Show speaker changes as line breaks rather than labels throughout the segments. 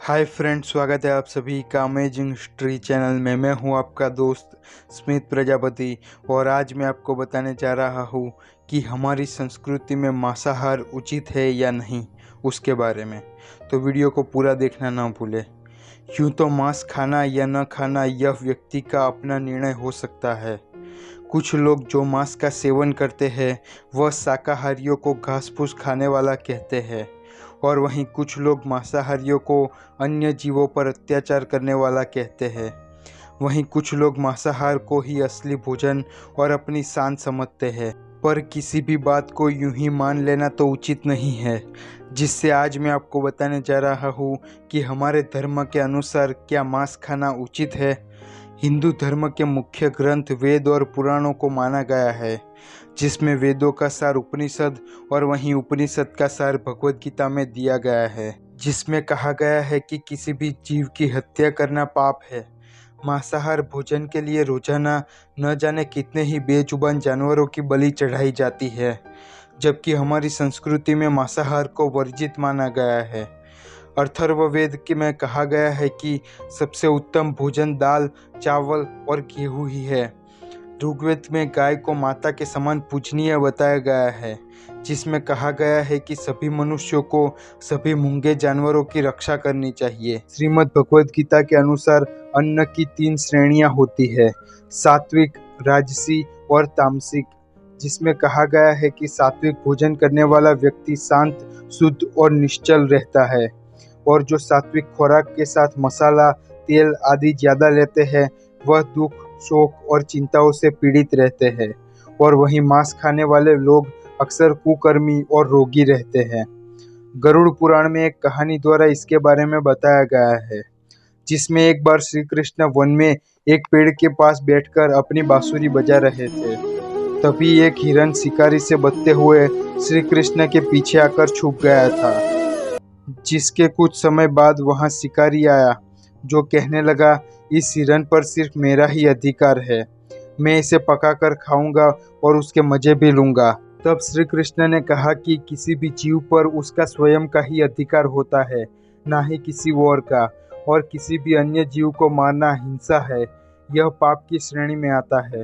Hi friends, स्वागत है आप सभी का अमेजिंग हिस्ट्री चैनल में। मैं हूं आपका दोस्त स्मित प्रजापति और आज मैं आपको बताने जा रहा हूं कि हमारी संस्कृति में मांसाहार उचित है या नहीं, उसके बारे में। तो वीडियो को पूरा देखना ना भूलें। यूँ तो मांस खाना या न खाना यह व्यक्ति का अपना निर्णय हो सकता है। कुछ लोग जो मांस का सेवन करते हैं वह शाकाहारियों को घास फूस खाने वाला कहते हैं, और वहीं कुछ लोग मांसाहारियों को अन्य जीवों पर अत्याचार करने वाला कहते हैं। वहीं कुछ लोग मांसाहार को ही असली भोजन और अपनी शान समझते हैं। पर किसी भी बात को यूं ही मान लेना तो उचित नहीं है, जिससे आज मैं आपको बताने जा रहा हूँ कि हमारे धर्म के अनुसार क्या मांस खाना उचित है। हिंदू धर्म के मुख्य ग्रंथ वेद और पुराणों को माना गया है, जिसमें वेदों का सार उपनिषद और वहीं उपनिषद का सार भगवद गीता में दिया गया है, जिसमें कहा गया है कि किसी भी जीव की हत्या करना पाप है। मांसाहार भोजन के लिए रोजाना न जाने कितने ही बेजुबान जानवरों की बलि चढ़ाई जाती है, जबकि हमारी संस्कृति में मांसाहार को वर्जित माना गया है। अथर्ववेद में कहा गया है कि सबसे उत्तम भोजन दाल, चावल और गेहूं ही है। ऋग्वेद में गाय को माता के समान पूजनीय बताया गया है, जिसमें कहा गया है कि सभी मनुष्यों को सभी मूंगे जानवरों की रक्षा करनी चाहिए। श्रीमद् भगवद गीता के अनुसार अन्न की 3 श्रेणियां होती है, सात्विक, राजसी और तामसिक, जिसमें कहा गया है कि सात्विक भोजन करने वाला व्यक्ति शांत, शुद्ध और निश्चल रहता है, और जो सात्विक खुराक के साथ मसाला, तेल आदि ज्यादा लेते हैं वह दुख, शोक और चिंताओं से पीड़ित रहते हैं, और वहीं मांस खाने वाले लोग अक्सर कुकर्मी और रोगी रहते हैं। गरुड़ पुराण में एक कहानी द्वारा इसके बारे में बताया गया है, जिसमें एक बार श्री कृष्ण वन में एक पेड़ के पास बैठकर अपनी बांसुरी बजा रहे थे। तभी एक हिरन शिकारी से बचते हुए श्री कृष्ण के पीछे आकर छुप गया था, जिसके कुछ समय बाद वहां शिकारी आया, जो कहने लगा, इस हिरन पर सिर्फ मेरा ही अधिकार है, मैं इसे पकाकर खाऊंगा और उसके मजे भी लूंगा। तब श्री कृष्ण ने कहा कि किसी भी जीव पर उसका स्वयं का ही अधिकार होता है, ना ही किसी और का, और किसी भी अन्य जीव को मारना हिंसा है, यह पाप की श्रेणी में आता है।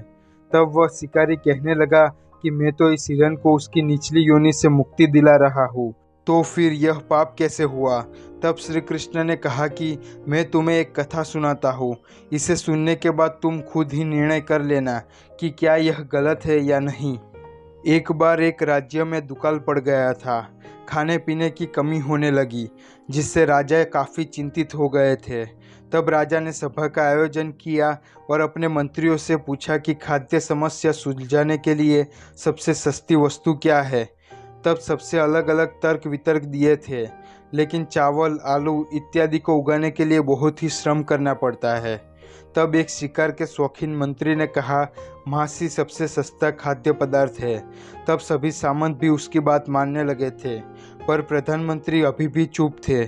तब वह शिकारी कहने लगा कि मैं तो इस हिरन को उसकी निचली योनि से मुक्ति दिला रहा हूँ, तो फिर यह पाप कैसे हुआ? तब श्री कृष्ण ने कहा कि मैं तुम्हें एक कथा सुनाता हूँ, इसे सुनने के बाद तुम खुद ही निर्णय कर लेना कि क्या यह गलत है या नहीं। एक बार एक राज्य में दुकाल पड़ गया था। खाने पीने की कमी होने लगी, जिससे राजा काफ़ी चिंतित हो गए थे। तब राजा ने सभा का आयोजन किया और अपने मंत्रियों से पूछा कि खाद्य समस्या सुलझाने के लिए सबसे सस्ती वस्तु क्या है। तब सबसे अलग अलग तर्क वितर्क दिए थे, लेकिन चावल, आलू इत्यादि को उगाने के लिए बहुत ही श्रम करना पड़ता है। तब एक शिकार के शौकीन मंत्री ने कहा, मांस ही सबसे सस्ता खाद्य पदार्थ है। तब सभी सामंत भी उसकी बात मानने लगे थे, पर प्रधानमंत्री अभी भी चुप थे।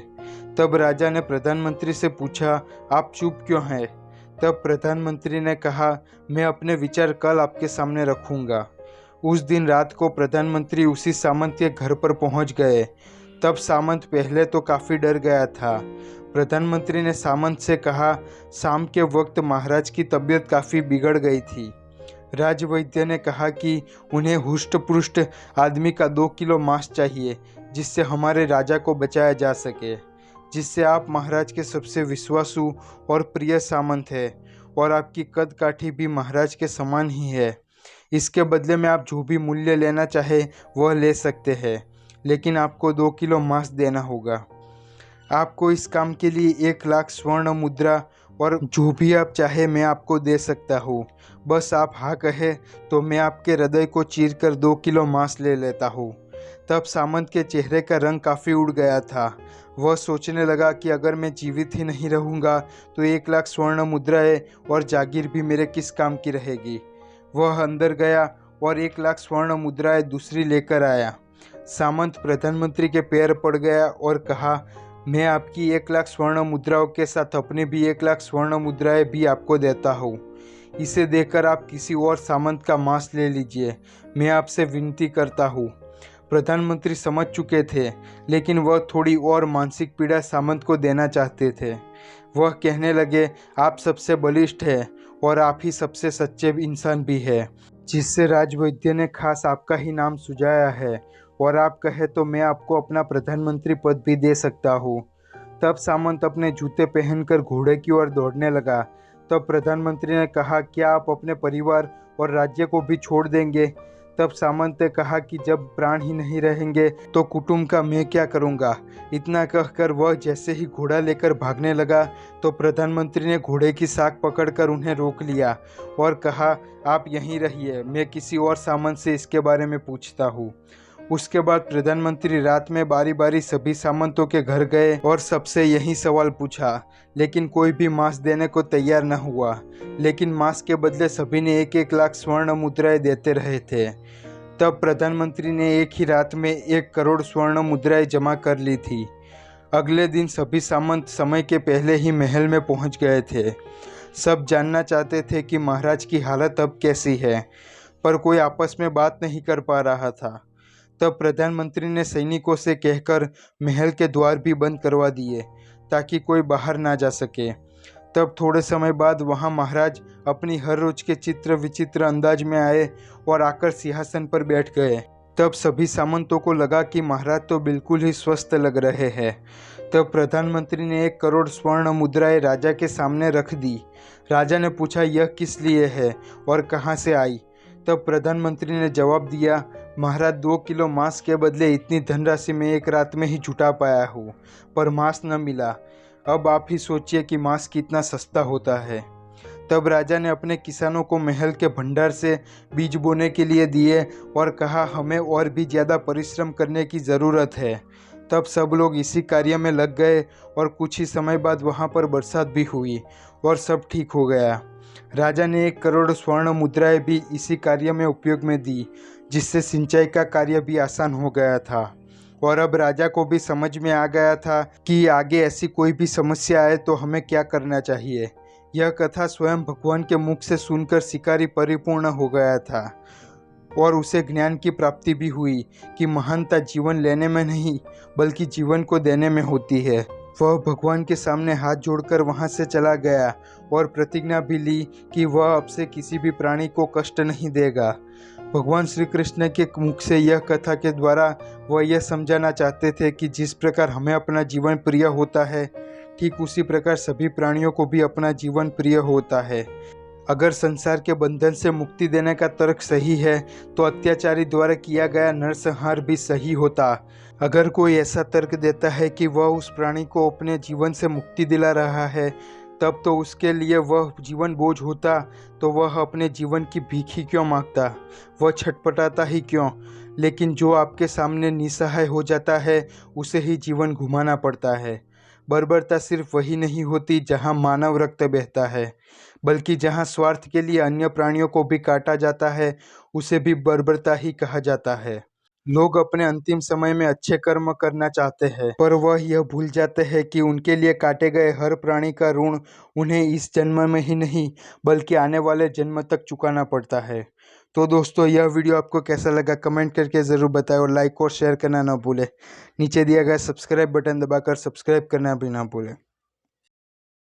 तब राजा ने प्रधानमंत्री से पूछा, आप चुप क्यों हैं? तब प्रधानमंत्री ने कहा, मैं अपने विचार कल आपके सामने रखूंगा। उस दिन रात को प्रधानमंत्री उसी सामंत के घर पर पहुंच गए। तब सामंत पहले तो काफ़ी डर गया था। प्रधानमंत्री ने सामंत से कहा, शाम के वक्त महाराज की तबीयत काफ़ी बिगड़ गई थी। राजवैद्य ने कहा कि उन्हें हुष्ट पुष्ट आदमी का 2 किलो मांस चाहिए, जिससे हमारे राजा को बचाया जा सके, जिससे आप महाराज के सबसे विश्वासु और प्रिय सामंत हैं, और आपकी कद काठी भी महाराज के समान ही है। इसके बदले में आप जो भी मूल्य लेना चाहे वह ले सकते हैं, लेकिन आपको 2 किलो मांस देना होगा। आपको इस काम के लिए 1 लाख स्वर्ण मुद्रा और जो भी आप चाहे मैं आपको दे सकता हूँ। बस आप हाँ कहे तो मैं आपके हृदय को चीर कर 2 किलो मांस ले लेता हूँ। तब सामंत के चेहरे का रंग काफ़ी उड़ गया था। वह सोचने लगा कि अगर मैं जीवित ही नहीं रहूँगा तो 1 लाख स्वर्ण मुद्राएं और जागीर भी मेरे किस काम की रहेगी। वह अंदर गया और 1 लाख स्वर्ण मुद्राएं दूसरी लेकर आया। सामंत प्रधानमंत्री के पैर पड़ गया और कहा, मैं आपकी 1 लाख स्वर्ण मुद्राओं के साथ अपनी भी 1 लाख स्वर्ण मुद्राएं भी आपको देता हूँ। इसे देकर आप किसी और सामंत का मांस ले लीजिए, मैं आपसे विनती करता हूँ। प्रधानमंत्री समझ चुके थे, लेकिन वह थोड़ी और मानसिक पीड़ा सामंत को देना चाहते थे। वह कहने लगे, आप सबसे बलिष्ठ हैं और आप ही सबसे सच्चे इंसान भी हैं, जिससे राजवैद्य ने खास आपका ही नाम सुझाया है, और आप कहे तो मैं आपको अपना प्रधानमंत्री पद भी दे सकता हूँ। तब सामंत अपने जूते पहनकर घोड़े की ओर दौड़ने लगा। तब प्रधानमंत्री ने कहा, क्या आप अपने परिवार और राज्य को भी छोड़ देंगे? तब सामंत ने कहा कि जब प्राण ही नहीं रहेंगे तो कुटुंब का मैं क्या करूंगा। इतना कहकर वह जैसे ही घोड़ा लेकर भागने लगा तो प्रधानमंत्री ने घोड़े की साख पकड़कर उन्हें रोक लिया और कहा, आप यहीं रहिए, मैं किसी और सामंत से इसके बारे में पूछता हूँ। उसके बाद प्रधानमंत्री रात में बारी बारी सभी सामंतों के घर गए और सबसे यही सवाल पूछा, लेकिन कोई भी मांस देने को तैयार न हुआ। लेकिन मांस के बदले सभी ने 1-1 लाख स्वर्ण मुद्राएं देते रहे थे। तब प्रधानमंत्री ने एक ही रात में 1 करोड़ स्वर्ण मुद्राएं जमा कर ली थी। अगले दिन सभी सामंत समय के पहले ही महल में पहुंच गए थे। सब जानना चाहते थे कि महाराज की हालत अब कैसी है, पर कोई आपस में बात नहीं कर पा रहा था। तब प्रधानमंत्री ने सैनिकों से कहकर महल के द्वार भी बंद करवा दिए ताकि कोई बाहर ना जा सके। तब थोड़े समय बाद वहां महाराज अपनी हर रोज के चित्र विचित्र अंदाज में आए और आकर सिंहासन पर बैठ गए। तब सभी सामंतों को लगा कि महाराज तो बिल्कुल ही स्वस्थ लग रहे हैं। तब प्रधानमंत्री ने 1 करोड़ स्वर्ण मुद्राएं राजा के सामने रख दी। राजा ने पूछा, यह किस लिए है और कहाँ से आई? तब प्रधानमंत्री ने जवाब दिया, महाराज 2 किलो मांस के बदले इतनी धनराशि मैं एक रात में ही जुटा पाया हूँ, पर मांस न मिला। अब आप ही सोचिए कि मांस कितना सस्ता होता है। तब राजा ने अपने किसानों को महल के भंडार से बीज बोने के लिए दिए और कहा, हमें और भी ज़्यादा परिश्रम करने की ज़रूरत है। तब सब लोग इसी कार्य में लग गए और कुछ ही समय बाद वहाँ पर बरसात भी हुई और सब ठीक हो गया। राजा ने 1 करोड़ स्वर्ण मुद्राएं भी इसी कार्य में उपयोग में दी, जिससे सिंचाई का कार्य भी आसान हो गया था। और अब राजा को भी समझ में आ गया था कि आगे ऐसी कोई भी समस्या आए तो हमें क्या करना चाहिए। यह कथा स्वयं भगवान के मुख से सुनकर शिकारी परिपूर्ण हो गया था और उसे ज्ञान की प्राप्ति भी हुई कि महानता जीवन लेने में नहीं बल्कि जीवन को देने में होती है। वह भगवान के सामने हाथ जोड़कर वहां से चला गया और प्रतिज्ञा भी ली कि वह अब से किसी भी प्राणी को कष्ट नहीं देगा। भगवान श्री कृष्ण के मुख से यह कथा के द्वारा वह यह समझाना चाहते थे कि जिस प्रकार हमें अपना जीवन प्रिय होता है, ठीक उसी प्रकार सभी प्राणियों को भी अपना जीवन प्रिय होता है। अगर संसार के बंधन से मुक्ति देने का तर्क सही है तो अत्याचारी द्वारा किया गया नरसंहार भी सही होता। अगर कोई ऐसा तर्क देता है कि वह उस प्राणी को अपने जीवन से मुक्ति दिला रहा है, तब तो उसके लिए वह जीवन बोझ होता, तो वह अपने जीवन की भीख ही क्यों मांगता, वह छटपटाता ही क्यों। लेकिन जो आपके सामने निसहाय हो जाता है उसे ही जीवन घुमाना पड़ता है। बर्बरता सिर्फ वही नहीं होती जहाँ मानव रक्त बहता है, बल्कि जहाँ स्वार्थ के लिए अन्य प्राणियों को भी काटा जाता है, उसे भी बर्बरता ही कहा जाता है। लोग अपने अंतिम समय में अच्छे कर्म करना चाहते हैं, पर वह यह भूल जाते हैं कि उनके लिए काटे गए हर प्राणी का ऋण उन्हें इस जन्म में ही नहीं बल्कि आने वाले जन्म तक चुकाना पड़ता है। तो दोस्तों, यह वीडियो आपको कैसा लगा कमेंट करके ज़रूर बताएं और लाइक और शेयर करना ना भूलें। नीचे दिया गया सब्सक्राइब बटन दबाकर सब्सक्राइब करना भी ना भूलें।